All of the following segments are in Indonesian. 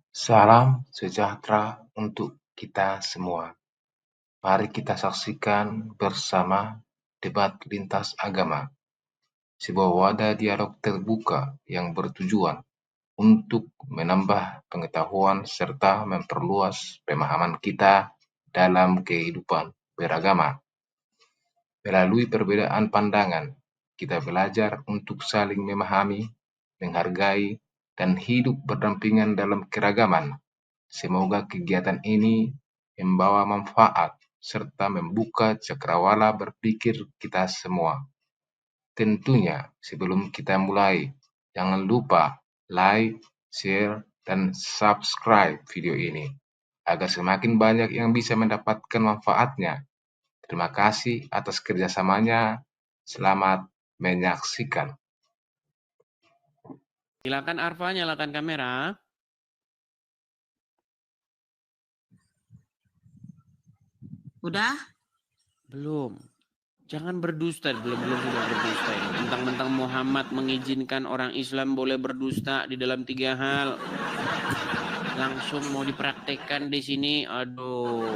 Salam sejahtera untuk kita semua. Mari kita saksikan bersama debat lintas agama, sebuah wadah dialog terbuka yang bertujuan untuk menambah pengetahuan serta memperluas pemahaman kita dalam kehidupan beragama. Melalui perbedaan pandangan, kita belajar untuk saling memahami, menghargai, dan hidup berdampingan dalam keragaman. Semoga kegiatan ini membawa manfaat serta membuka cakrawala berpikir kita semua. Tentunya sebelum kita mulai, jangan lupa like, share, dan subscribe video ini agar semakin banyak yang bisa mendapatkan manfaatnya. Terima kasih atas kerjasamanya. Selamat menyaksikan. Silakan Arfa, nyalakan kamera. Udah? Belum. Jangan berdusta, belum sudah berdusta ini. Mentang-mentang Muhammad mengizinkan orang Islam boleh berdusta di dalam 3 hal. Langsung mau dipraktekkan di sini. Aduh.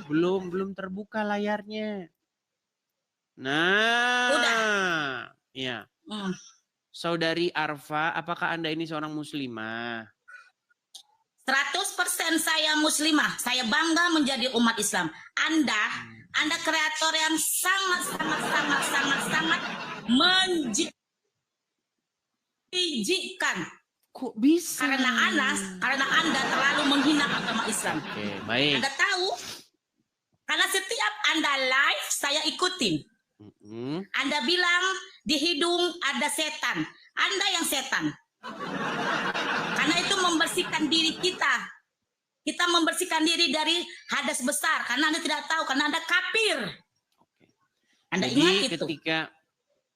Belum terbuka layarnya. Nah. Udah. Ya. Saudari Arfa, apakah Anda ini seorang muslimah? 100% saya muslimah. Saya bangga menjadi umat Islam. Anda kreator yang sangat menjijikkan. Kok bisa? Karena Anda terlalu menghina agama Islam. Oke, baik. Anda tahu? Karena setiap Anda live, saya ikutin. Anda bilang di hidung ada setan. Anda yang setan. Karena itu membersihkan diri kita. Kita membersihkan diri dari hadas besar. Karena Anda tidak tahu. Karena Anda kafir. Anda Jadi ingat itu.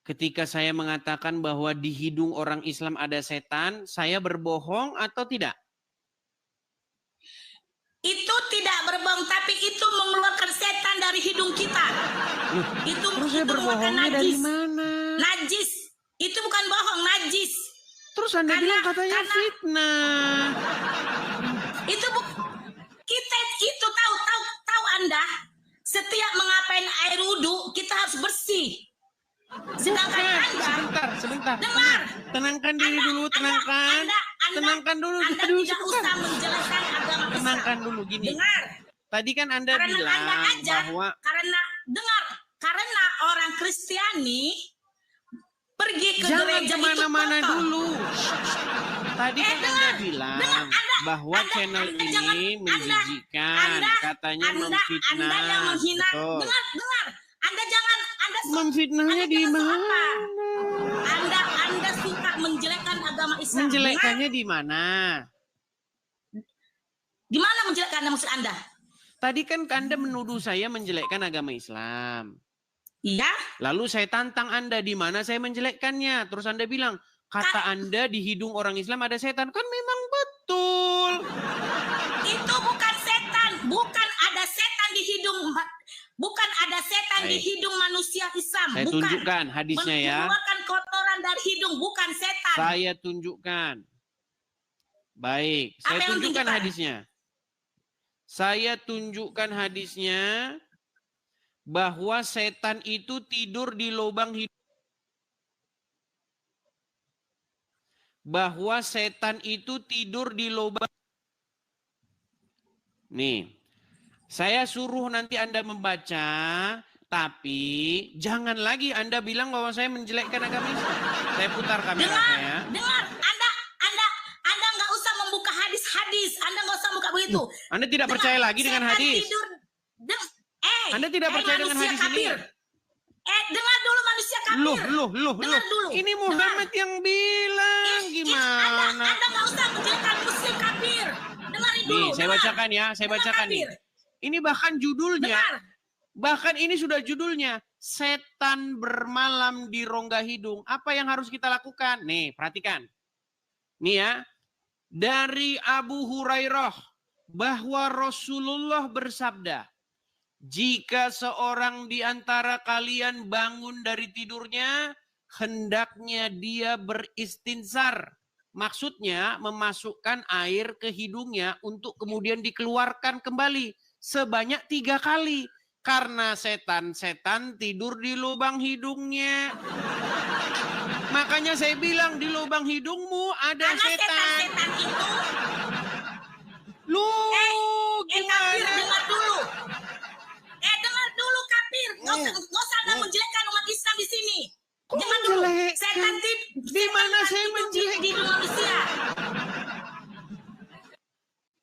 ketika saya mengatakan bahwa di hidung orang Islam ada setan, saya berbohong atau tidak? Itu tidak berbohong, tapi itu mengeluarkan setan dari hidung kita. Itu berbohongnya dari mana? Najis. Itu bukan bohong, najis. Terus Anda bilang katanya fitnah. Itu kita itu tahu Anda. Setiap mengapain air wudhu kita harus bersih. Sedangkan Anda sebentar. Dengar. Tenangkan diri dulu, tenangkan. Tenangkan dulu. Anda tidak usah menjelaskan agama Islam. Tenangkan dulu gini. Dengar. Tadi kan Anda bilang bahwa karena orang Kristiani pergi ke gereja kemana-mana itu kotor. dulu. Tadi kan Anda bilang bahwa channel ini menjijikan, katanya memfitnah. Anda yang menghina. Betul. Dengar. Anda memfitnahnya di mana? Anda suka menjelekkan agama Islam. Menjelekkannya di mana? Di mana menjelekkan maksud Anda? Tadi kan Anda menuduh saya menjelekkan agama Islam. Iya. Lalu saya tantang Anda di mana saya menjelekkannya. Terus Anda bilang, kata Anda di hidung orang Islam ada setan. Kan memang betul. Itu bukan setan. Bukan ada setan di hidung. Bukan ada setan di hidung manusia Islam. Saya tunjukkan hadisnya ya. Mengeluarkan kotoran dari hidung. Bukan setan. Saya tunjukkan. Baik. Saya tunjukkan hadisnya. Saya tunjukkan hadisnya. Bahwa setan itu tidur di lubang hidung. Bahwa setan itu tidur di lubang. Nih. Saya suruh nanti Anda membaca, tapi jangan lagi Anda bilang bahwa saya menjelekkan agama Islam. Saya putar kamera saya. Dengar, Anda nggak usah membuka hadis-hadis. Anda nggak usah buka begitu. Anda tidak percaya lagi dengan hadis. Anda tidak percaya dengan hadis ini. Dengar dulu manusia kafir. Loh. Ini Muhammad yang bilang gimana? Anda nggak usah menjelekkan muslim kafir. Dengarin dulu. Nih, saya bacakan ya, saya bacakan nih. Ini bahkan judulnya, bahkan ini sudah judulnya, setan bermalam di rongga hidung. Apa yang harus kita lakukan? Nih, perhatikan. Nih ya, dari Abu Hurairah, bahwa Rasulullah bersabda, jika seorang di antara kalian bangun dari tidurnya, hendaknya dia beristinsar. Maksudnya memasukkan air ke hidungnya untuk kemudian dikeluarkan kembali sebanyak 3 kali. Karena setan-setan tidur di lubang hidungnya. Makanya saya bilang di lubang hidungmu ada Karena setan. setan-setan itu. Lu Kapir, gimana? dengar dulu. Dengar dulu Kapir. Nggak usah Anda menjelekkan umat Islam di sini. Kok Dengar dulu. menjelekkan? Setan Di mana saya itu menjelekkan? di hidung manusia.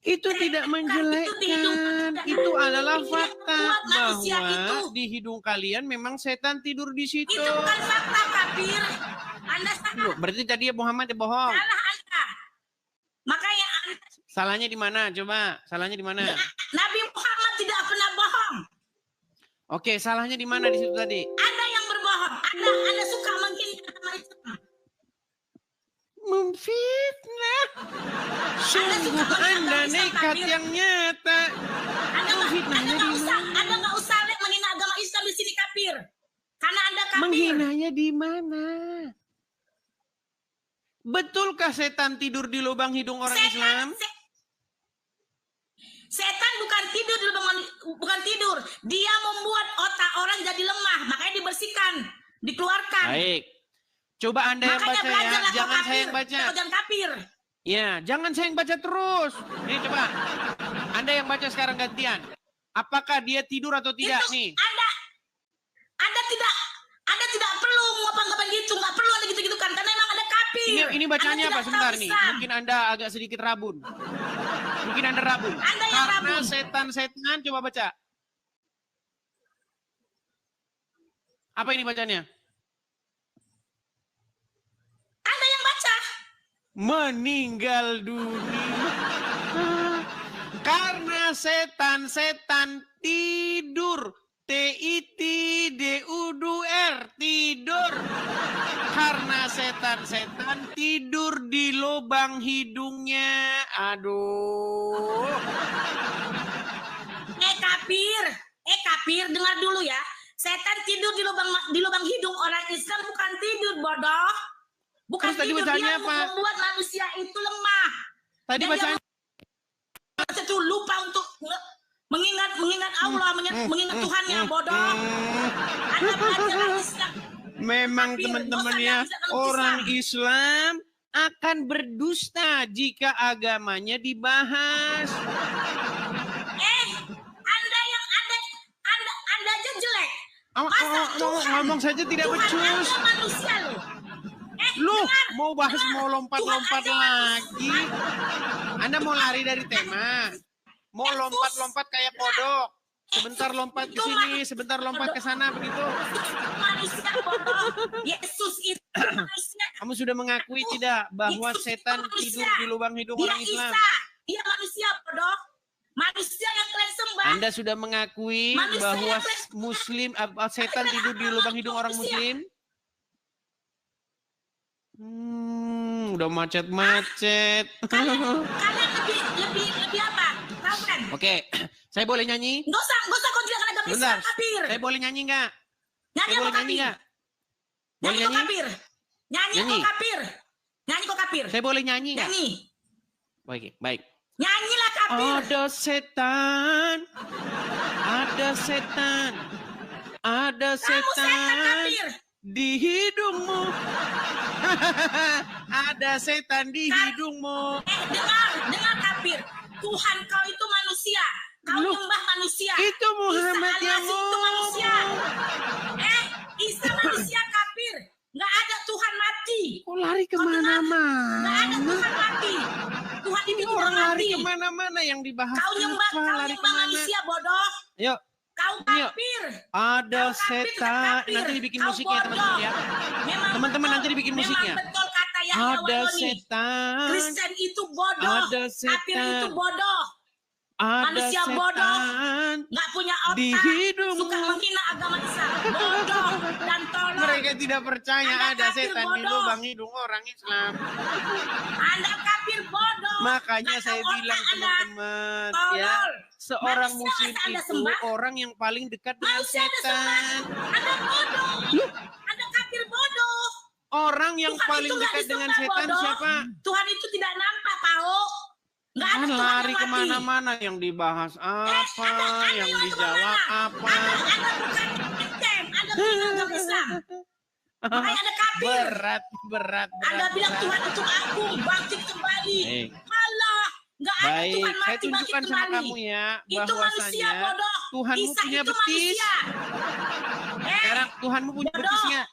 Itu tidak menjelekkan. Itu adalah fakta bahwa di hidung kalian memang setan tidur di situ. Itu bukan fakta Kapir. Anda salah. Berarti tadi Muhammad bohong. Salah Anda. Makanya Anda, Salahnya di mana? Coba, salahnya di mana? Nabi Muhammad tidak pernah bohong. Oke, salahnya di mana di situ tadi? Anda yang berbohong. Anda suka menghina agama Islam. Memfitnah. Sungguh Anda nekat yang nyata. Memfitnahnya di mana? Anda nggak usah menghina agama Islam di sini Kapir. Karena Anda Kapir. Menghinanya di mana? Betulkah setan tidur di lubang hidung orang Islam? Setan bukan tidur di lubang, bukan tidur. Dia membuat otak orang jadi lemah, makanya dibersihkan, dikeluarkan. Baik. Coba Anda yang baca ya, jangan saya yang baca. Jangan Kapir. Ya, jangan saya yang baca terus. Nih coba. Anda yang baca sekarang gantian. Apakah dia tidur atau tidak Itu, nih? Anda tidak perlu ngomong gitu, nggak perlu ada gitu-gitu kan, karena memang ada Kapir. Ini bacanya Anda apa tidak sebentar tahu nih? Islam. Mungkin Anda agak sedikit rabun. Mungkin Anda rabun. Anda yang Karena rabun. setan-setan, coba baca. Apa ini bacanya? Anda yang baca. Meninggal dunia. Karena setan-setan tidur. T-I-T-D-U-D-R. Tidur. Karena setan-setan tidur di lubang hidungnya. Aduh. Kapir, dengar dulu ya. Setan tidur di lubang hidung orang Islam bukan tidur, bodoh. Bukan Terus tadi tidur, bacanya dia apa? membuat manusia itu lemah. Tadi Dan bacanya dia itu lupa untuk mengingat Allah, mengingat Tuhannya, bodoh. Anda belajar Islam. memang Kapir, teman-teman dosa ya, Nabi dalam orang Islam akan berdusta jika agamanya dibahas. Anda aja jelek. Ngomong saja tidak Tuhan becus. Anda manusia loh. Lu dengar, mau bahas dengar. mau lompat-lompat Tuhan Anda lagi. Anda mau lari dari tema. Mau lompat-lompat kayak kodok. Sebentar lompat ke sini, sebentar lompat ke sana begitu. Manusia bodoh. Yesus itu manusia. Kamu sudah mengakui tidak bahwa Yesus setan itu tidur manusia. di lubang hidung Dia orang Islam? Isa. Dia manusia bodoh. Manusia yang kalian sembah. Anda sudah mengakui Manusia bahwa yang Muslim setan tidur di lubang hidung orang Muslim? Udah macet-macet. Kalian lebih apa? Tahu kan? Oke, saya boleh nyanyi? Nggak usah kau tidak agama Bentar, Islam, Kapir. saya boleh nyanyi nggak? Nyanyi Saya kok boleh nyanyi Kapir. nggak? Boleh Nyanyi kok nyanyi? Kapir. Nyanyi Nyanyi. kok Kapir. Nyanyi kok Kapir. Saya boleh nyanyi nggak? Nyanyi. Baik, baik. Nyanyilah Kapir. Ada setan, ada setan, ada Kamu setan setan Kapir. di hidungmu. Ada setan di hidungmu. Dengar Kapir. Tuhan kau itu manusia. Kau Loh, nyembah manusia. itu Muhammad Isa yang Al-Masih itu manusia. ngomong. Isa manusia Kapir. Nggak ada Tuhan mati. Kok lari Nggak ada kemana-mana? Tuhan mati. Tuhan itu Ini tidak orang lari mati. kemana-mana yang dibahas. Kau nyembah lari kemana? manusia bodoh. Yuk, Kau Yuk. Kapir. ada Kau Kapir, setan. Kapir. Nanti dibikin Kau musiknya bodoh. teman-teman ya. Memang Teman-teman betul. nanti dibikin Memang musiknya. betul kata Yahya Ada Waloni. setan. Kristen itu bodoh. Ada Kapir itu setan. bodoh. Ada Manusia bodoh. setan. Nggak punya otak. Di hidungmu. Suka menghina agama Islam. Bodoh dan tolol. Mereka tidak percaya Anda ada kafir setan di bodoh. lubang hidung orang Islam. Anda kafir bodoh. Makanya Nggak saya tahu bilang otak Anda. teman-teman ya, Tolol. seorang Manusia muslim masa Anda itu sembah? orang yang paling dekat dengan Manusia Anda setan. sembah. Anda bodoh. Anda kafir bodoh. Orang yang Tuhan paling itu nggak dekat dengan disembah, setan bodoh. siapa? Tuhan itu tidak nampak, Pao. Nggak ada Kan Tuhan lari yang mati. kemana-mana, yang dibahas apa, Anda yang mau dijawab kemana? apa. Anda bukan Kristen, Anda bilang agama Islam. Makanya Anda kafir. Berat. Anda bilang Tuhan itu agung, bangkit kembali. Baik. Alah, nggak ada Baik, Tuhan saya mati bangkit tunjukkan sama kembali. kamu ya, Itu manusia, bahwasanya bodoh. Tuhanmu Isa punya itu betis. manusia. Sekarang Tuhanmu punya bodoh. betis nggak?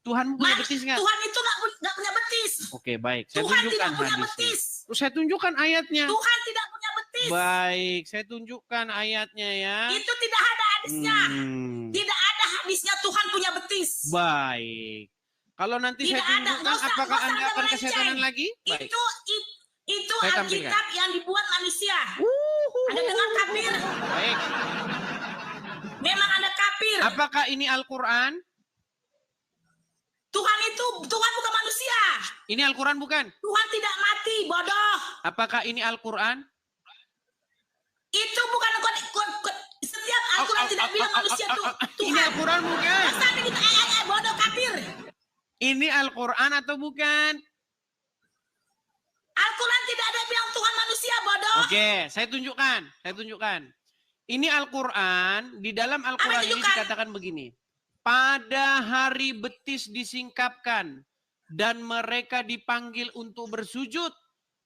Tuhanmu punya betis nggak? Tuhan itu nggak punya betis. Oke, baik. Saya Tuhan tunjukkan tidak punya hadisnya. betis. Saya tunjukkan ayatnya. Tuhan tidak punya betis. Baik, saya tunjukkan ayatnya ya. Itu tidak ada hadisnya. Hmm. Tidak ada hadisnya Tuhan punya betis. Baik. Kalau nanti Tidak saya ada. tunjukkan, Nggak usah apakah Anda Anda akan melenceng. kesetanan lagi? Baik. Itu Saya Alkitab yang dibuat manusia. Anda dengar kafir? Baik. Memang Anda kafir. Apakah ini Al-Quran? Tuhan bukan manusia. Ini Al-Quran bukan? Tuhan tidak mati, bodoh. Apakah ini Al-Quran? Itu bukan setiap Al-Quran tidak bilang manusia itu Tuhan. Ini Al-Quran bukan? Masa Anda gitu, bodoh kafir. Ini Al-Quran atau bukan? Al-Quran tidak ada bilang Tuhan manusia, bodoh. Oke, saya tunjukkan. Ini Al-Quran, di dalam Al-Quran ini dikatakan begini. Pada hari betis disingkapkan dan mereka dipanggil untuk bersujud,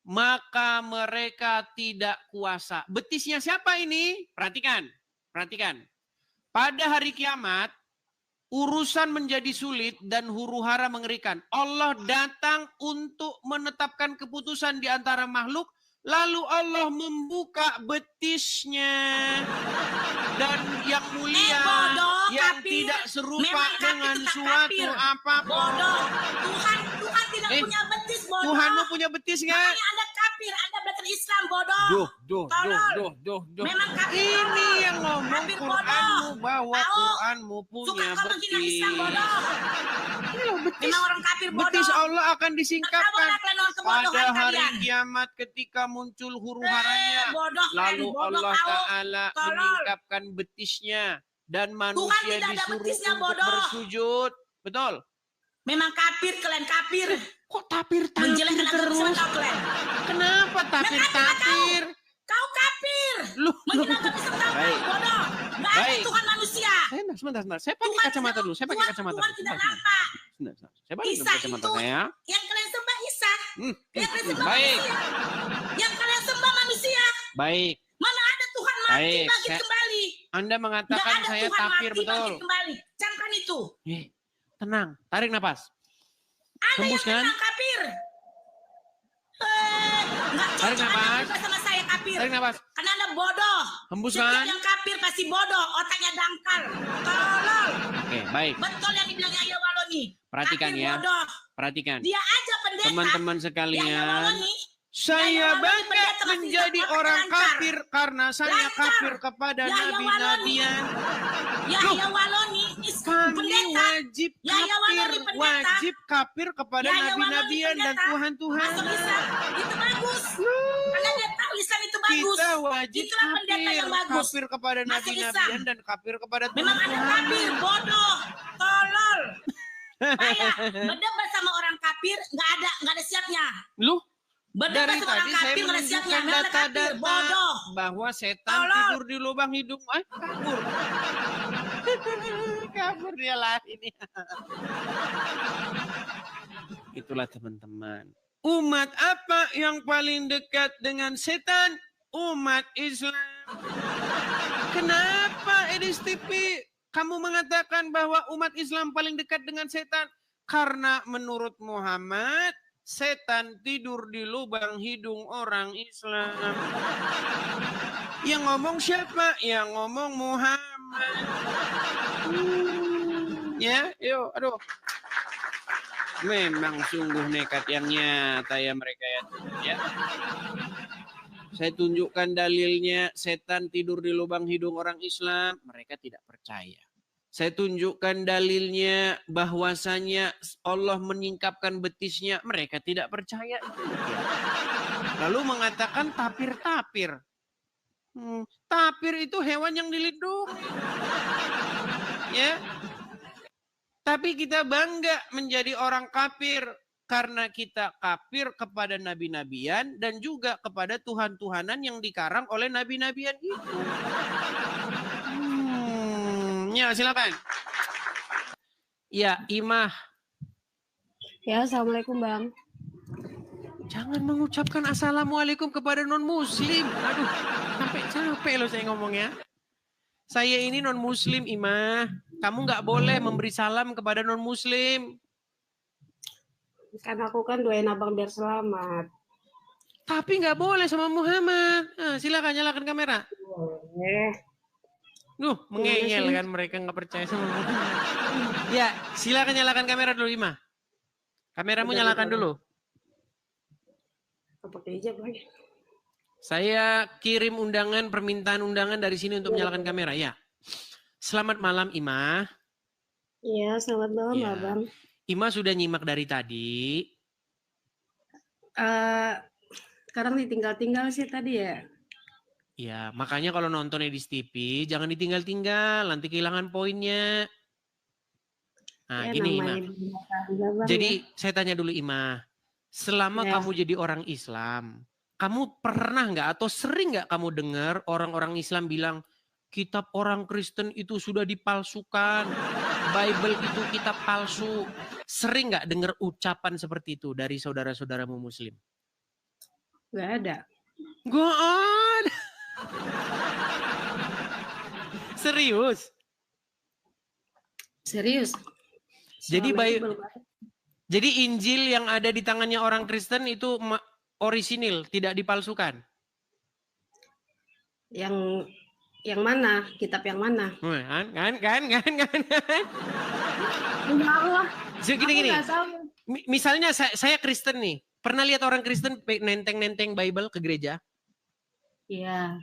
maka mereka tidak kuasa. Betisnya siapa ini? Perhatikan. Pada hari kiamat, urusan menjadi sulit dan huru-hara mengerikan. Allah datang untuk menetapkan keputusan di antara makhluk, lalu Allah membuka betisnya. Dan yang mulia, bodoh, yang kafir. tidak serupa Memang kafir dengan tetap suatu kafir. apapun. Bodoh. Tuhan tidak punya betis, bodoh. Tuhanmu punya betis nggak? Makanya Anda kafir, Anda belajar Islam, bodoh. Duh. Memang kafir, Ini bodoh. yang ngomong Kafir, Quranmu, bodoh. bahwa Tahu? Quranmu Suka punya kau menghina betis. Islam, bodoh. Ini loh betis. Memang orang kafir, bodoh. Betis Allah akan disingkapkan Tertawalah kalian orang kebodohan pada hari kalian. kiamat ketika muncul huru-haranya. Bodoh, Lalu bodoh, Allah tahu. Ta'ala Tolol. menyingkapkan betisnya. Dan manusia tidak ada disuruh betisnya, untuk bodoh. bersujud. Betul? Memang kafir, kalian kafir. Kok tapir-tapir Menjelekkan agama terus? Islam kau kalian. Kenapa tapir-tapir? Kau kafir. Loh. Menghina agama Islam kau, Baik. bodoh. Nggak ada Baik. Tuhan manusia. Sebentar. Saya pakai Tuhan kacamata tidak- dulu. Saya pakai Tuhan- kacamata Tuhan dulu. tidak Sebentar. nampak. Sebentar. Saya pakai Isa kacamata itu saya. yang kalian sembah Isa. Yang kalian sembah Baik. manusia. Yang kalian sembah manusia. Baik. Mana ada Tuhan mati Baik, bangkit kembali. Anda Nggak mengatakan ada saya Tuhan tapir, mati betul? bangkit kembali. Camkan itu. Tenang. Tarik nafas. Ada yang Hembuskan. menang kafir. Nggak Tarik cocok Anda nafas. juga sama saya kafir. Tarik nafas. Karena Anda bodoh. Hembuskan. Setiap yang kafir pasti bodoh. Otaknya dangkal. Tolol. Oke, baik. Betul yang dibilang Yahya Waloni. Perhatikan Kafir ya. bodoh. Perhatikan. Dia aja pendeta. Teman-teman Yahya sekalian, Waloni. saya Yahya Waloni bangga pendeta masih menjadi hidup, orang lancar. kafir karena saya Lancar. kafir kepada Yahya nabi-nabian. Yahya Waloni is Kami pendeta. wajib Yahya Waloni pendeta. wajib kafir kepada Yahya Waloni nabi-nabian dan pendeta. Tuhan-Tuhan. Masuk Islam. Itu bagus. Karena dia tahu Islam itu bagus. Kita wajib Itulah pendeta yang bagus. kafir kepada Masuk nabi-nabian Islam. dan kafir kepada Memang ada Tuhan. kafir, bodoh, tolol. Saya berdebat sama orang kafir, nggak ada siapnya. Lu Berdebat dari sama orang tadi saya kafir nggak ada siapnya. menunjukkan Memang ada kafir, data-data bodoh. bahwa setan Tolol. tidur di lubang hidung. Kabur. Kabur dia lari nih. Itulah teman-teman. Umat apa yang paling dekat dengan setan? Umat Islam. Kenapa Edis TV kamu mengatakan bahwa umat Islam paling dekat dengan setan? Karena menurut Muhammad, setan tidur di lubang hidung orang Islam. Yang ngomong siapa? Yang ngomong Muhammad. Ya, yuk, aduh. Memang sungguh nekat yang nyata ya mereka ya. Saya tunjukkan dalilnya, setan tidur di lubang hidung orang Islam, mereka tidak percaya. Saya tunjukkan dalilnya bahwasanya Allah menyingkapkan betisnya, mereka tidak percaya. Lalu mengatakan tapir-tapir. Tapir itu hewan yang dilindungi. Ya. Tapi kita bangga menjadi orang kafir karena kita kafir kepada nabi-nabian dan juga kepada Tuhan-Tuhanan yang dikarang oleh nabi-nabian itu. Ya, silakan. Ya, Imah. Ya, Assalamualaikum Bang. Jangan mengucapkan assalamualaikum kepada non-muslim. Aduh, sampai capek loh saya ngomongnya. Saya ini non-muslim, Imah. Kamu nggak boleh memberi salam kepada non-muslim. Kan aku kan doain abang biar selamat. Tapi nggak boleh sama Muhammad. Nah, silakan nyalakan kamera. Boleh. Mengeyel kan mereka nggak percaya sama Muhammad. Ya, silakan nyalakan kamera dulu, Imah. Kameramu nyalakan dulu. Pakai hijab lagi. Saya kirim undangan, permintaan undangan dari sini untuk menyalakan kamera. Ya. Selamat malam, Imah. Iya, selamat malam, Ya. Abang. Imah sudah nyimak dari tadi. Sekarang ditinggal-tinggal sih tadi ya. Ya, makanya kalau nonton Edis TV jangan ditinggal-tinggal, nanti kehilangan poinnya. Nah, Ya, gini Imah. Jadi saya tanya dulu Imah, selama kamu jadi orang Islam, kamu pernah nggak atau sering nggak kamu dengar orang-orang Islam bilang kitab orang Kristen itu sudah dipalsukan, Bible itu kitab palsu. Sering nggak dengar ucapan seperti itu dari saudara-saudaramu Muslim? Nggak ada. Nggak ada. Serius? Serius. Jadi Injil yang ada di tangannya orang Kristen itu orisinil, tidak dipalsukan. Yang mana? Kitab yang mana? Kan. Allah. Gini. Misalnya saya Kristen nih. Pernah lihat orang Kristen nenteng-nenteng Bible ke gereja? Iya.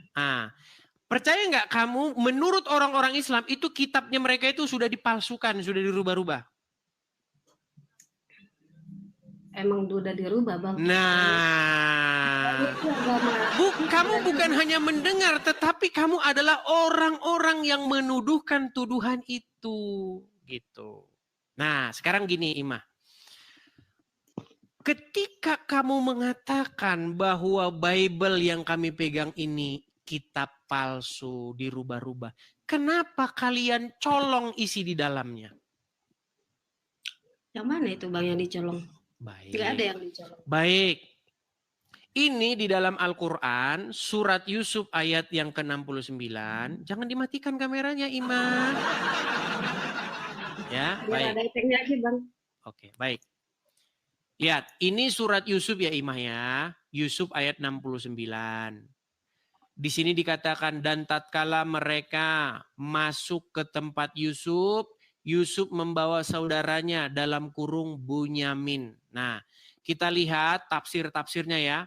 Percaya nggak kamu menurut orang-orang Islam itu kitabnya mereka itu sudah dipalsukan, sudah dirubah-rubah? Emang udah dirubah, Bang. Nah, kamu bukan hanya mendengar, tetapi kamu adalah orang-orang yang menuduhkan tuduhan itu, gitu. Nah, sekarang gini, Imah. Ketika kamu mengatakan bahwa Bible yang kami pegang ini kitab palsu, dirubah-rubah, kenapa kalian colong isi di dalamnya? Yang mana itu Bang yang dicolong? Baik. Nggak ada yang dicolong. Baik. Ini di dalam Al-Quran, surat Yusuf ayat yang ke-69. Jangan dimatikan kameranya, Imam. Ya, baik. Biar ada efeknya lagi, Bang. Oke, baik. Lihat, ini surat Yusuf ya, Imah ya. Yusuf ayat 69. Di sini dikatakan, dan tatkala mereka masuk ke tempat Yusuf, Yusuf membawa saudaranya dalam kurung Bunyamin. Nah, kita lihat tafsir-tafsirnya ya.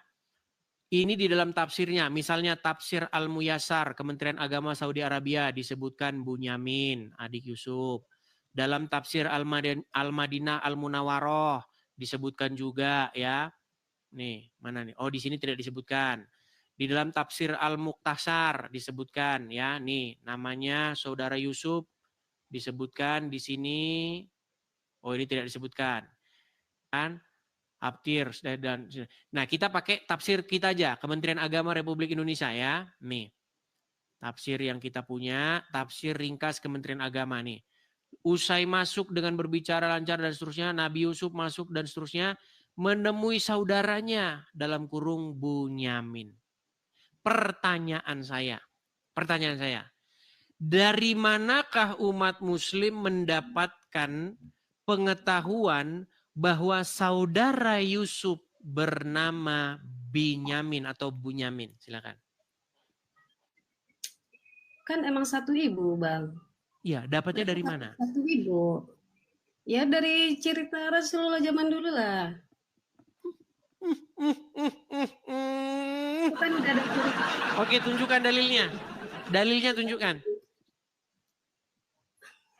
Ini di dalam tafsirnya, misalnya tafsir Al-Muyassar, Kementerian Agama Saudi Arabia disebutkan Bunyamin, adik Yusuf. Dalam tafsir Al-Madinah Al-Munawwaroh disebutkan juga ya. Nih, mana nih? Oh, di sini tidak disebutkan. Di dalam tafsir Al-Muqtasar disebutkan ya. Nih, namanya saudara Yusuf disebutkan di sini. Oh, ini tidak disebutkan. Kan? Abtir dan nah kita pakai tafsir kita aja, Kementerian Agama Republik Indonesia ya. Nih. Tafsir yang kita punya, tafsir ringkas Kementerian Agama nih. Usai masuk dengan berbicara lancar dan seterusnya, Nabi Yusuf masuk dan seterusnya menemui saudaranya dalam kurung Bunyamin. Pertanyaan saya, dari manakah umat muslim mendapatkan pengetahuan bahwa saudara Yusuf bernama Binyamin atau Bunyamin? Silakan. Kan emang satu ibu, Bang. Iya, dapatnya dari mana? Satu ibu. Ya dari cerita Rasulullah zaman dulu lah. Kan udah ada cerita. Oke, tunjukkan dalilnya. Dalilnya tunjukkan.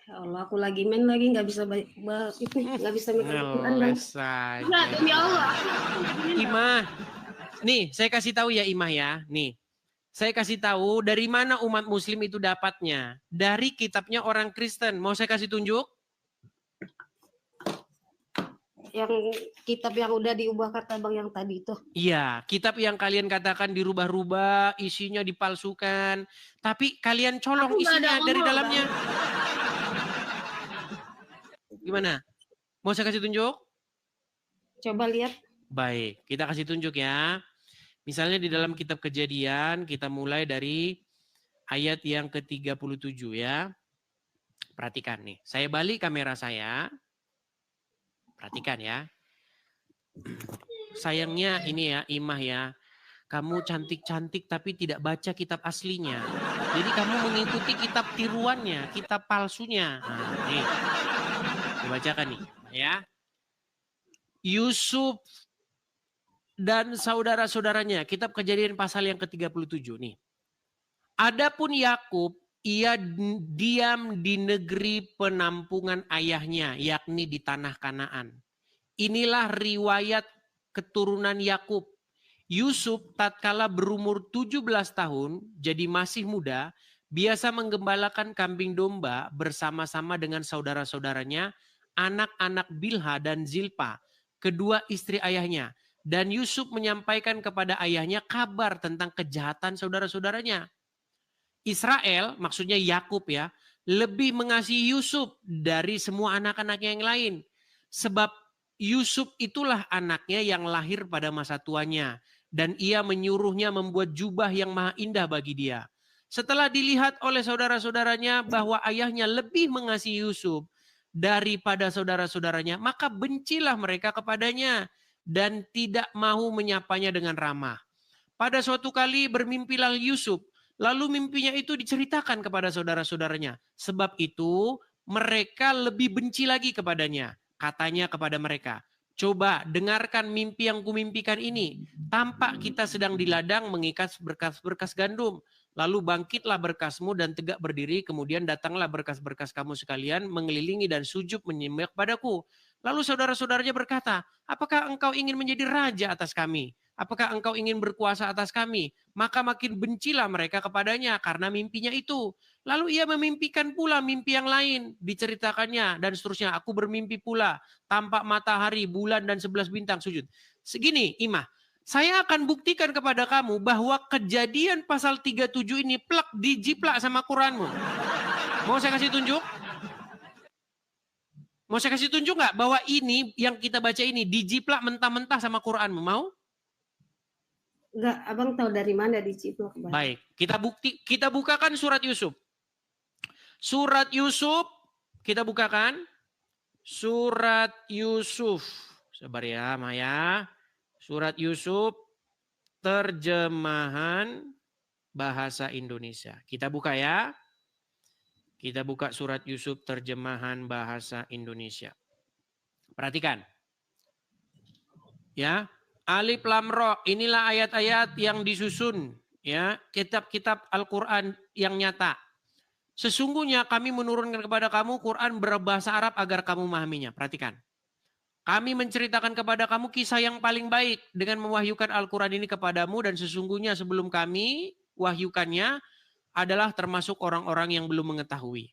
Ya Allah, aku lagi main lagi nggak bisa nggak bisa ngeles saja. Demi Allah. Imah, nih saya kasih tahu ya Imah ya. Nih, saya kasih tahu dari mana umat Muslim itu dapatnya. Dari kitabnya orang Kristen. Mau saya kasih tunjuk? yang kitab yang udah diubah kata Bang yang tadi itu. Iya, kitab yang kalian katakan dirubah-rubah, isinya dipalsukan, tapi kalian colong Aku nggak ada isinya dari ngomong, dalamnya. Gimana? Mau saya kasih tunjuk? Coba lihat. Baik, kita kasih tunjuk ya. Misalnya di dalam kitab Kejadian, kita mulai dari ayat yang ke-37 ya. Perhatikan nih, saya balik kamera saya. Perhatikan ya. Sayangnya ini ya, Imah ya. Kamu cantik-cantik tapi tidak baca kitab aslinya. Jadi kamu mengikuti kitab tiruannya, kitab palsunya. Nah, nih. Dibacakan nih, ya. Yusuf dan saudara-saudaranya, kitab Kejadian pasal yang ke-37 nih. Adapun Yakub, ia diam di negeri penampungan ayahnya, yakni di tanah Kanaan. Inilah riwayat keturunan Yakub. Yusuf tatkala berumur 17 tahun, jadi masih muda, biasa menggembalakan kambing domba bersama-sama dengan saudara-saudaranya, anak-anak Bilha dan Zilpa, kedua istri ayahnya. Dan Yusuf menyampaikan kepada ayahnya kabar tentang kejahatan saudara-saudaranya. Israel, maksudnya Yakub ya, lebih mengasihi Yusuf dari semua anak-anaknya yang lain. Sebab Yusuf itulah anaknya yang lahir pada masa tuanya. Dan ia menyuruhnya membuat jubah yang maha indah bagi dia. Setelah dilihat oleh saudara-saudaranya bahwa ayahnya lebih mengasihi Yusuf daripada saudara-saudaranya, maka bencilah mereka kepadanya dan tidak mau menyapanya dengan ramah. Pada suatu kali bermimpilah Yusuf, lalu mimpinya itu diceritakan kepada saudara-saudaranya. Sebab itu mereka lebih benci lagi kepadanya. Katanya kepada mereka, coba dengarkan mimpi yang kumimpikan ini. Tampak kita sedang di ladang mengikat berkas-berkas gandum. Lalu bangkitlah berkasmu dan tegak berdiri. Kemudian datanglah berkas-berkas kamu sekalian mengelilingi dan sujud menyembah kepadaku. Lalu saudara-saudaranya berkata, apakah engkau ingin menjadi raja atas kami? Apakah engkau ingin berkuasa atas kami? Maka makin bencilah mereka kepadanya karena mimpinya itu. Lalu ia memimpikan pula mimpi yang lain. Diceritakannya dan seterusnya. Aku bermimpi pula. Tampak matahari, bulan dan 11 bintang sujud. Segini Imah. Saya akan buktikan kepada kamu bahwa Kejadian pasal 37 ini plak dijiplak sama Quranmu. Mau saya kasih tunjuk? Mau saya kasih tunjuk nggak bahwa ini yang kita baca ini dijiplak mentah-mentah sama Quranmu? Mau? Enggak, Abang tahu dari mana dijiplak? Baik, kita bukakan surat Yusuf. Surat Yusuf, kita bukakan. Surat Yusuf. Sabar ya, Maya. Surat Yusuf, terjemahan bahasa Indonesia. Kita buka ya. Kita buka surat Yusuf, terjemahan bahasa Indonesia. Perhatikan. Ya. Alif Lam Ra, inilah ayat-ayat yang disusun. Ya, kitab-kitab Al-Quran yang nyata. Sesungguhnya kami menurunkan kepada kamu Quran berbahasa Arab agar kamu memahaminya. Perhatikan. Kami menceritakan kepada kamu kisah yang paling baik dengan mewahyukan Al-Quran ini kepadamu dan sesungguhnya sebelum kami wahyukannya adalah termasuk orang-orang yang belum mengetahui.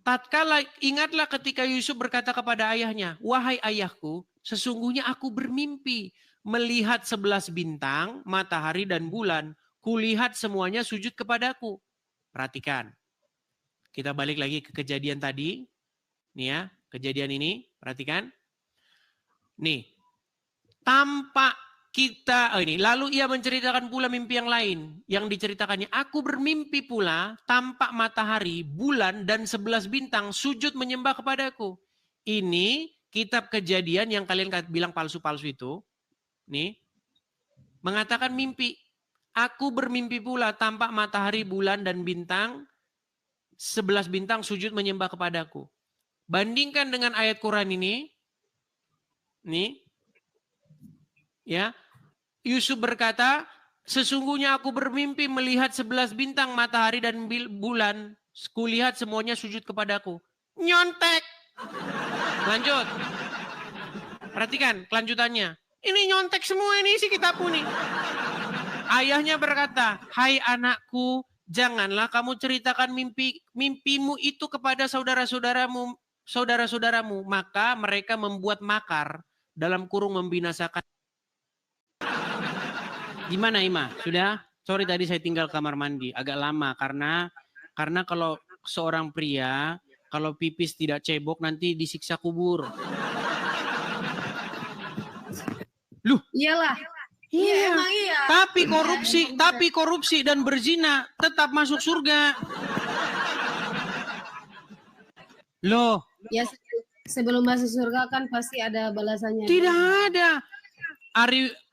Tatkala ingatlah ketika Yusuf berkata kepada ayahnya, wahai ayahku, sesungguhnya aku bermimpi melihat 11 bintang, matahari dan bulan. Kulihat semuanya sujud kepadaku. Perhatikan. Kita balik lagi ke kejadian tadi. Nih ya, kejadian ini. Perhatikan. Nih. Tampak kita, lalu ia menceritakan pula mimpi yang lain. Yang diceritakannya, aku bermimpi pula tampak matahari, bulan dan 11 bintang sujud menyembah kepadaku. Ini kitab Kejadian yang kalian bilang palsu-palsu itu. Nih. Mengatakan mimpi. Aku bermimpi pula tampak matahari, bulan dan bintang. 11 bintang sujud menyembah kepadaku. Bandingkan dengan ayat Quran ini. Nih. Ya. Yusuf berkata, sesungguhnya aku bermimpi melihat 11 bintang, matahari dan bulan. Kulihat semuanya sujud kepadaku. Nyontek. Lanjut. Perhatikan kelanjutannya. Ini nyontek semua ini isi kitabku nih. Ayahnya berkata, hai anakku, janganlah kamu ceritakan mimpimu itu kepada saudara-saudaramu saudara-saudaramu, maka mereka membuat makar dalam kurung membinasakan. Gimana Ima? Sudah? Sorry tadi saya tinggal kamar mandi agak lama karena kalau seorang pria kalau pipis tidak cebok nanti disiksa kubur. Loh, Iyalah. iya. Emang iya. Tapi korupsi dan berzina tetap masuk surga. Loh, Ya sebelum masuk surga kan pasti ada balasannya. tidak ada.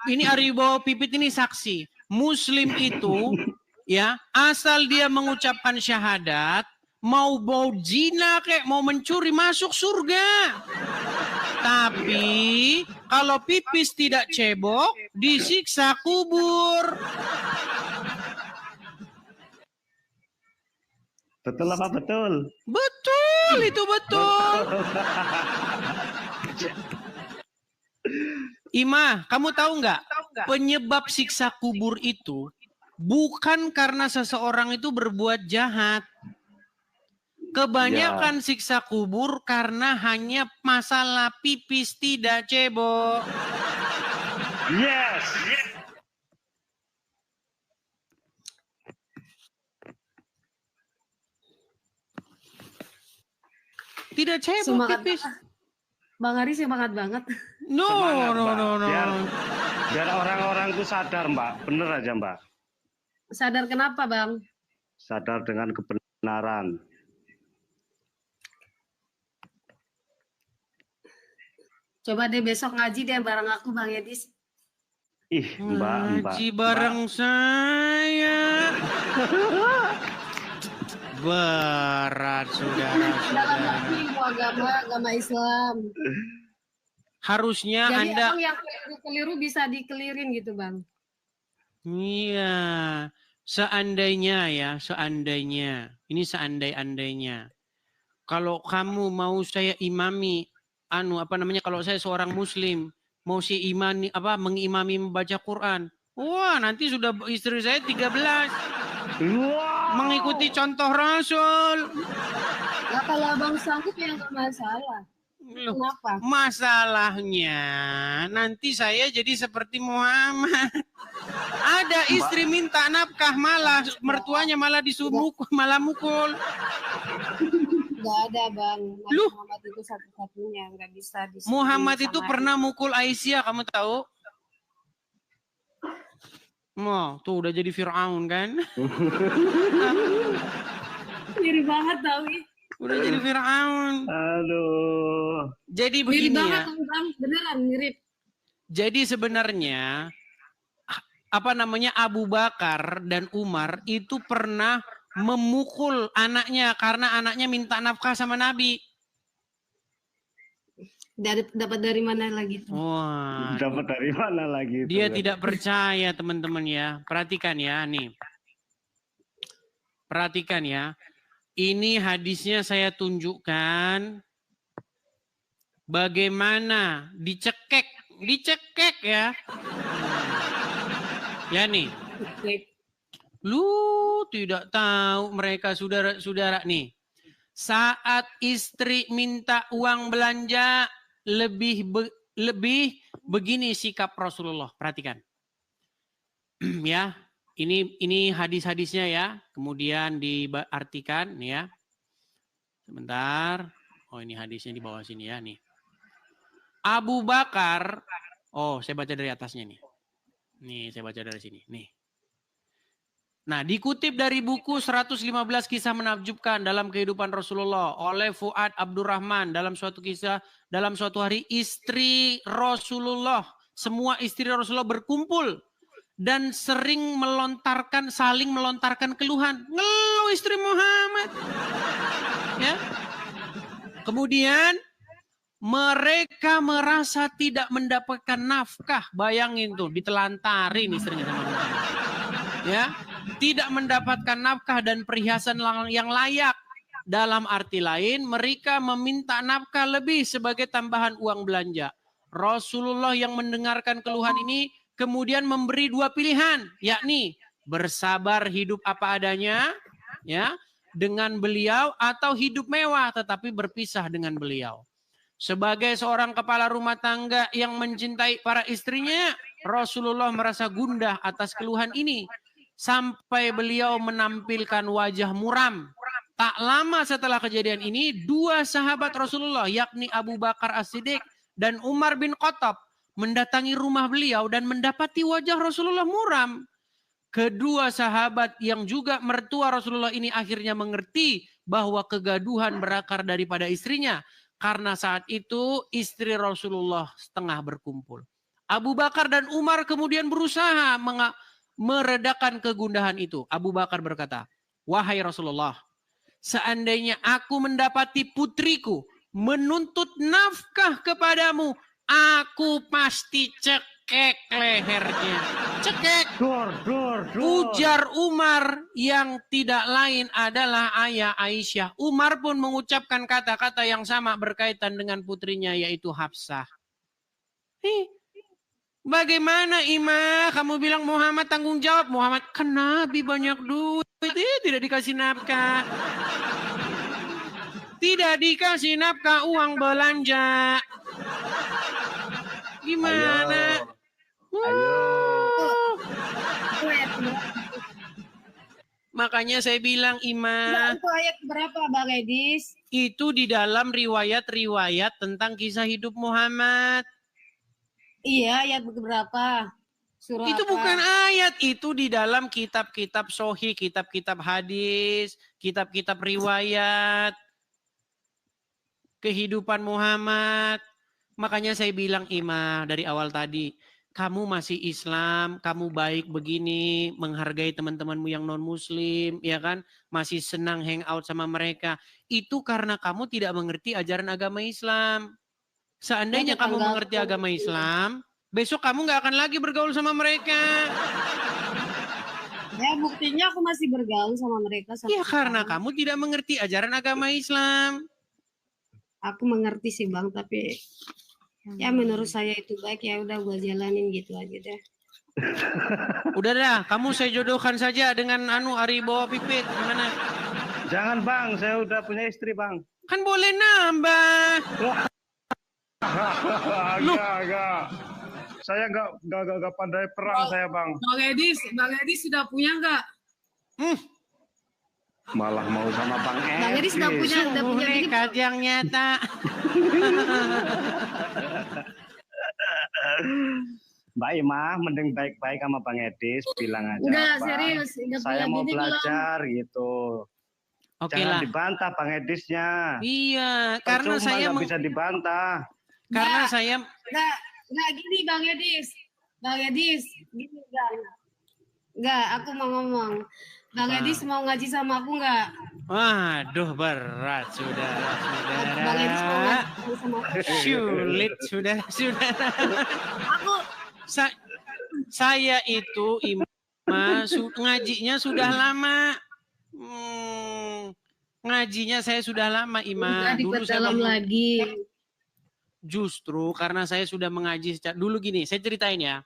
Ini Aribo Pipit ini saksi. Muslim itu ya, asal dia mengucapkan syahadat, mau zina kayak mau mencuri masuk surga. Tapi kalau pipis tidak cebok, disiksa kubur. Betul apa betul? Betul, itu betul. Ima, kamu tahu nggak? Penyebab siksa kubur itu bukan karena seseorang itu berbuat jahat. Kebanyakan siksa kubur karena hanya masalah pipis tidak cebok. Yes. Tidak cebok Semangat pipis. Bang Ari semangat banget. No. Biar orang-orang itu sadar, Mbak. Bener aja, Mbak. Sadar kenapa, Bang? Sadar dengan kebenaran. Coba deh besok ngaji deh bareng aku, Bang Yedis. Ih, Mbak. Ngaji bareng saya. Berat, Dalam saudara-saudara. lagi ilmu agama Islam. Harusnya Jadi Anda... emang yang keliru bisa dikelirin gitu, Bang. Iya. Seandainya ya, seandainya. Ini seandai-andainya. Kalau kamu mau saya imami, kalau saya seorang muslim, mau si imani mengimami membaca Quran. Wah, nanti sudah istri saya 13. Wow. Mengikuti contoh Rasul. Nah, kalau Abang sanggup ya nggak masalah. Loh, Kenapa? masalahnya nanti saya jadi seperti Muhammad. Ada istri minta nafkah malah mertuanya malah disuruh malah mukul. Nggak ada, Bang. Nabi Loh. Muhammad itu satu-satunya, nggak bisa Muhammad itu disamain. pernah mukul Aisyah, kamu tahu? Tuh udah jadi Fir'aun kan? Mirip banget tau. Udah jadi Fir'aun. Aduh. Jadi Mirip begini banget, ya. Bang. Beneran mirip. Jadi sebenarnya Abu Bakar dan Umar itu pernah memukul anaknya karena anaknya minta nafkah sama Nabi. Dapat dari mana lagi tuh? Wah, Dapat dari mana lagi? dia tidak percaya teman-teman ya. Perhatikan ya nih. Perhatikan ya. Ini hadisnya saya tunjukkan bagaimana dicekek ya. Ya nih. Lu tidak tahu mereka saudara-saudara nih. Saat istri minta uang belanja lebih begini sikap Rasulullah. Perhatikan. Ya, ini hadis-hadisnya ya. Kemudian diartikan ya. Sebentar. Oh, ini hadisnya di bawah sini ya nih. Abu Bakar, saya baca dari atasnya nih. Nih, saya baca dari sini. Nih. Nah, dikutip dari buku 115 kisah menakjubkan dalam kehidupan Rasulullah oleh Fuad Abdurrahman dalam suatu hari istri Rasulullah, semua istri Rasulullah berkumpul dan saling melontarkan keluhan. Ngeluh istri Muhammad. Ya. Kemudian mereka merasa tidak mendapatkan nafkah. Bayangin tuh, ditelantarin istrinya sama Muhammad. Ya. Tidak mendapatkan nafkah dan perhiasan yang layak. Dalam arti lain, mereka meminta nafkah lebih sebagai tambahan uang belanja. Rasulullah yang mendengarkan keluhan ini kemudian memberi dua pilihan, yakni bersabar hidup apa adanya, ya, dengan beliau atau hidup mewah tetapi berpisah dengan beliau. Sebagai seorang kepala rumah tangga yang mencintai para istrinya, Rasulullah merasa gundah atas keluhan ini. Sampai beliau menampilkan wajah muram. Tak lama setelah kejadian ini, dua sahabat Rasulullah, yakni Abu Bakar As-Siddiq dan Umar bin Khattab, mendatangi rumah beliau dan mendapati wajah Rasulullah muram. Kedua sahabat yang juga mertua Rasulullah ini akhirnya mengerti bahwa kegaduhan berakar daripada istrinya. Karena saat itu istri Rasulullah setengah berkumpul. Abu Bakar dan Umar kemudian berusaha meredakan kegundahan itu. Abu Bakar berkata, "Wahai Rasulullah, seandainya aku mendapati putriku menuntut nafkah kepadamu, aku pasti cekek lehernya." Cekek. Dor. Ujar Umar yang tidak lain adalah ayah Aisyah. Umar pun mengucapkan kata-kata yang sama berkaitan dengan putrinya yaitu Hafsah. Bagaimana Ima? Kamu bilang Muhammad tanggung jawab. Muhammad kan Nabi banyak duit. Tidak dikasih nafkah. Tidak dikasih nafkah uang belanja. Gimana? Ayo. Makanya saya bilang Ima. Itu ayat berapa Bang Edis? Itu di dalam riwayat-riwayat tentang kisah hidup Muhammad. Iya, ayat berapa? Surah Itu apa? bukan ayat, itu di dalam kitab-kitab sahih, kitab-kitab hadis, kitab-kitab riwayat kehidupan Muhammad. Makanya saya bilang Ima dari awal tadi, kamu masih Islam, kamu baik begini, menghargai teman-temanmu yang non-muslim, ya kan? Masih senang hangout sama mereka. Itu karena kamu tidak mengerti ajaran agama Islam. Seandainya kamu mengerti agama Islam, besok kamu nggak akan lagi bergaul sama mereka. Ya buktinya aku masih bergaul sama mereka. Ya karena kamu tidak mengerti ajaran agama Islam. Aku mengerti sih Bang, tapi ya menurut saya itu baik, ya udah gua jalanin gitu aja deh. Udah dah, kamu saya jodohkan saja dengan Ari bawa pipit, gimana? Jangan Bang, saya udah punya istri Bang. Kan boleh nambah. Enggak. Saya enggak pandai perang saya Bang. Bang Edis sudah punya nggak? Malah mau sama Bang Bang Edis sudah punya bini. Nekat yang nyata. Mbak Ima, mending baik-baik sama Bang Edis, bilang aja. Udah Bang, serius, udah saya punya mau bini belajar gitu. Oke Jangan lah. dibantah Bang Edisnya. Iya, karena Percuma, saya nggak bisa dibantah. karena saya Nggak gini Bang Edis, gini Bang. Nggak, aku mau ngomong. Bang Edis mau ngaji sama aku nggak? waduh berat Bang Edis mau saudara. ngaji sama aku. Sulit saudara. Aku Saya itu ngajinya sudah lama. Ngajinya saya sudah lama Ima. Dulu saya dalam lagi. Justru karena saya sudah mengaji dulu gini, saya ceritain ya.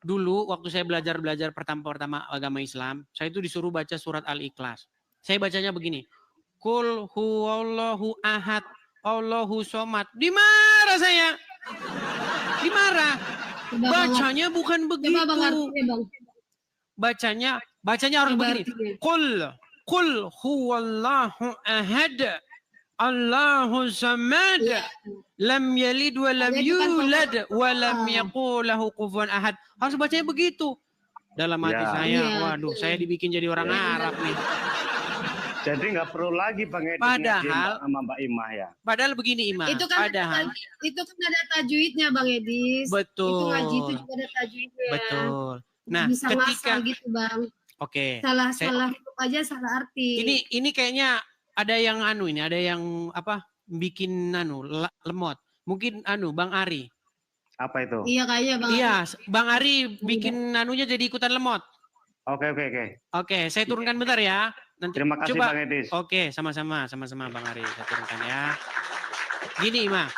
Dulu waktu saya belajar pertama agama Islam, saya itu disuruh baca surat Al-Ikhlas. Saya bacanya begini. Qul huwallahu ahad, Allahu somad. Dimarah saya. Dimarah. Bacanya bukan begitu. Bacanya harus begini. Qul huwallahu ahad, Allahu samad. Lam yalid wa lam yulad wa lam yakul lahu kufuwan ahad. Harus bacanya begitu. Dalam hati saya, waduh, saya dibikin jadi orang Arab nih. Jadi nggak perlu lagi Bang Edis Padahal sama Mbak Imah ya. Padahal begini Imah. Itu kan itu kan ada tajwidnya Bang Edis. Betul. Itu ngaji itu juga ada tajwidnya. Betul. Nah, bisa ketika gitu Bang. Oke. Salah aja salah arti. Ini kayaknya ada yang ada yang bikin lemot. Mungkin Bang Ari. Apa itu? Iya kayaknya Bang. Iya, Bang Ari bikin jadi ikutan lemot. Oke. Oke, saya turunkan bentar ya. Nanti terima kasih coba. Bang Edis. Oke, sama-sama Bang Ari. Saya turunkan ya. Gini Ima.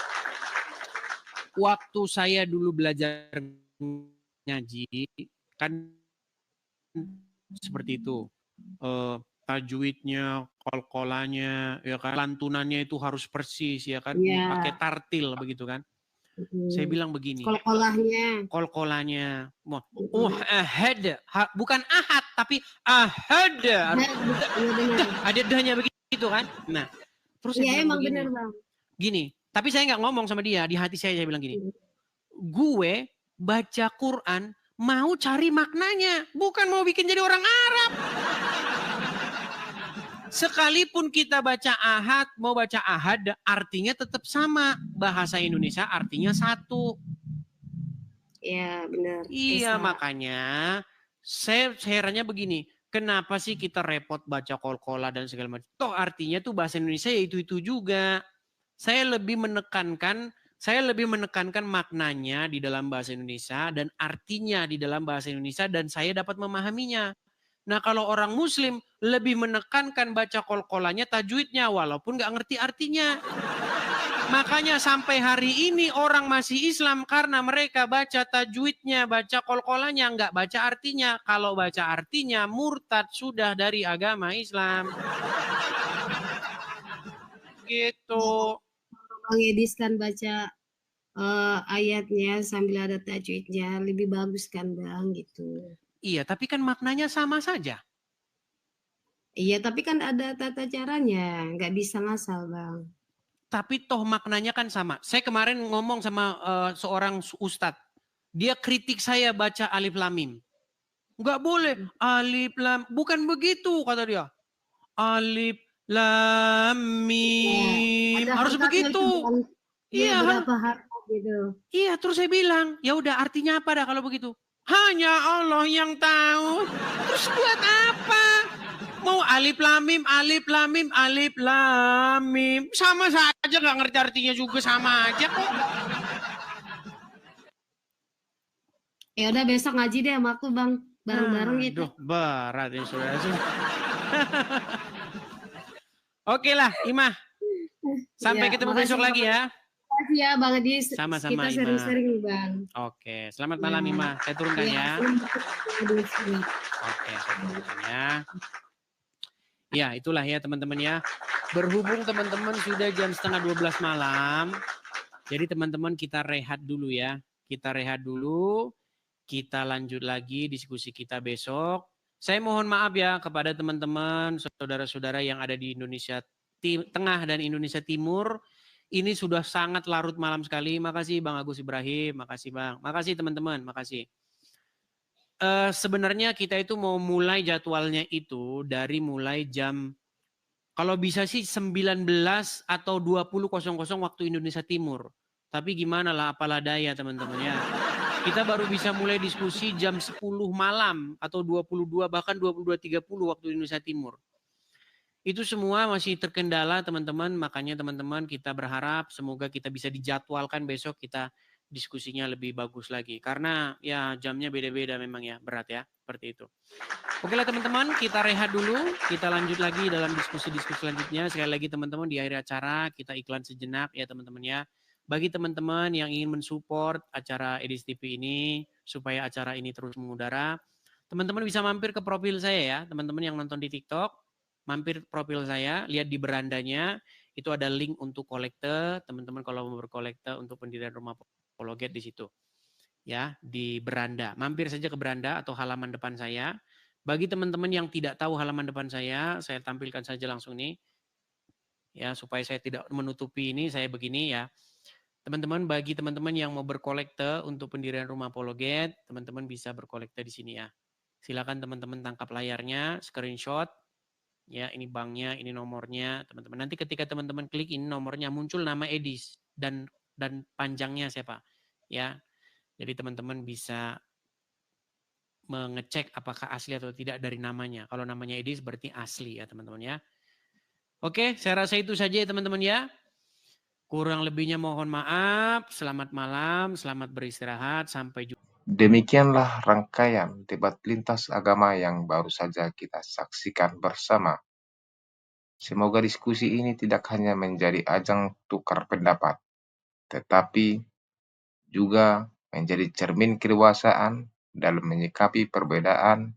Waktu saya dulu belajar ngaji kan seperti itu. tajwidnya, qalqalanya, ya kan, lantunannya itu harus persis, ya kan, Iya. pakai tartil begitu kan. Saya bilang begini, Kolkolahnya. qalqalanya, ahad, bukan ahad tapi ahad, ada dahnya begitu kan. Nah, terus saya Iya bilang emang begini, bener Bang. gini, tapi saya nggak ngomong sama dia, di hati saya bilang gini, gue baca Quran mau cari maknanya, bukan mau bikin jadi orang Arab. Sekalipun kita baca ahad, mau baca ahad, artinya tetap sama. Bahasa Indonesia artinya satu. Iya benar. Iya, makanya saya herannya begini. Kenapa sih kita repot baca qalqalah dan segala macam? Toh artinya tuh bahasa Indonesia ya itu juga. Saya lebih menekankan maknanya di dalam bahasa Indonesia dan artinya di dalam bahasa Indonesia dan saya dapat memahaminya. Nah kalau orang Muslim lebih menekankan baca qalqalahnya, tajwidnya walaupun nggak ngerti artinya. Makanya sampai hari ini orang masih Islam karena mereka baca tajwidnya, baca qalqalahnya, nggak baca artinya. Kalau baca artinya murtad sudah dari agama Islam. Gitu. Bang Edis kan baca ayatnya sambil ada tajwidnya lebih bagus kan Bang gitu. Iya, tapi kan maknanya sama saja. Iya, tapi kan ada tata caranya, nggak bisa ngasal Bang. Tapi toh maknanya kan sama. Saya kemarin ngomong sama seorang ustadz. Dia kritik saya baca alif lam mim. Nggak boleh alif lam, bukan begitu kata dia. Alif lam mim harus begitu. Iya, berapa harta gitu. Iya, terus saya bilang, ya udah artinya apa dah kalau begitu? Hanya Allah yang tahu. Terus buat apa? Mau alif lam mim, alif lam mim, alif lam mim. Sama saja, nggak ngerti artinya juga sama aja kok. Ya udah besok ngaji deh sama aku Bang, bareng-bareng gitu. Aduh, berat ya saudara. Oke lah, Imah. Sampai ketemu besok lagi ya. Makasih ya Bang Edis. Sama-sama, kita sering-sering nih Bang. Oke, selamat malam Imah. Saya turunkan ya. Oke, saya turunkan ya. Ya, itulah ya teman-teman ya. Berhubung teman-teman sudah jam 11:30 malam. Jadi teman-teman kita rehat dulu ya. Kita rehat dulu. Kita lanjut lagi diskusi kita besok. Saya mohon maaf ya kepada teman-teman, saudara-saudara yang ada di Indonesia Tengah dan Indonesia Timur. Ini sudah sangat larut malam sekali. Makasih Bang Agus Ibrahim. Makasih Bang. Makasih teman-teman. Makasih. Sebenarnya kita itu mau mulai jadwalnya itu dari mulai jam, kalau bisa sih 19 atau 20.00 waktu Indonesia Timur. Tapi gimana lah, apalah daya teman-teman ya. Kita baru bisa mulai diskusi jam 10 malam atau 22 bahkan 22.30 waktu Indonesia Timur. Itu semua masih terkendala teman-teman, makanya teman-teman kita berharap semoga kita bisa dijadwalkan besok kita diskusinya lebih bagus lagi. Karena ya jamnya beda-beda memang ya, berat ya, seperti itu. Oke lah teman-teman, kita rehat dulu, kita lanjut lagi dalam diskusi-diskusi selanjutnya. Sekali lagi teman-teman di akhir acara kita iklan sejenak ya teman-teman ya. Bagi teman-teman yang ingin mensupport acara Edis TV ini, supaya acara ini terus mengudara, teman-teman bisa mampir ke profil saya ya, teman-teman yang nonton di TikTok. Mampir profil saya, lihat di berandanya, itu ada link untuk kolekte. Teman-teman kalau mau berkolekte untuk pendirian rumah Apologet di situ. Ya, di beranda. Mampir saja ke beranda atau halaman depan saya. Bagi teman-teman yang tidak tahu halaman depan saya tampilkan saja langsung nih. Ya, supaya saya tidak menutupi ini, saya begini ya. Teman-teman, bagi teman-teman yang mau berkolekte untuk pendirian rumah Apologet, teman-teman bisa berkolekte di sini ya. Silakan teman-teman tangkap layarnya, screenshot. Ya, ini banknya, ini nomornya, teman-teman. Nanti ketika teman-teman klik ini nomornya muncul nama Edis dan panjangnya siapa, ya. Jadi teman-teman bisa mengecek apakah asli atau tidak dari namanya. Kalau namanya Edis berarti asli ya, teman-teman ya. Oke, saya rasa itu saja ya, teman-teman ya. Kurang lebihnya mohon maaf. Selamat malam, selamat beristirahat, sampai jumpa. Demikianlah rangkaian debat lintas agama yang baru saja kita saksikan bersama. Semoga diskusi ini tidak hanya menjadi ajang tukar pendapat, tetapi juga menjadi cermin kedewasaan dalam menyikapi perbedaan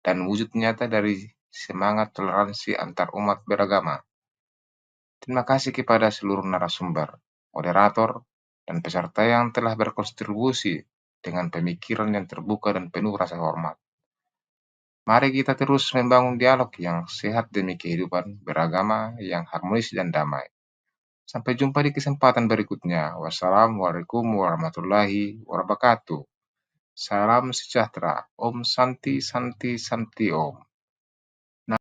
dan wujud nyata dari semangat toleransi antar umat beragama. Terima kasih kepada seluruh narasumber, moderator, dan peserta yang telah berkontribusi dengan pemikiran yang terbuka dan penuh rasa hormat. Mari kita terus membangun dialog yang sehat demi kehidupan beragama yang harmonis dan damai. Sampai jumpa di kesempatan berikutnya. Wassalamualaikum warahmatullahi wabarakatuh. Salam sejahtera. Om Santi Santi Santi Om.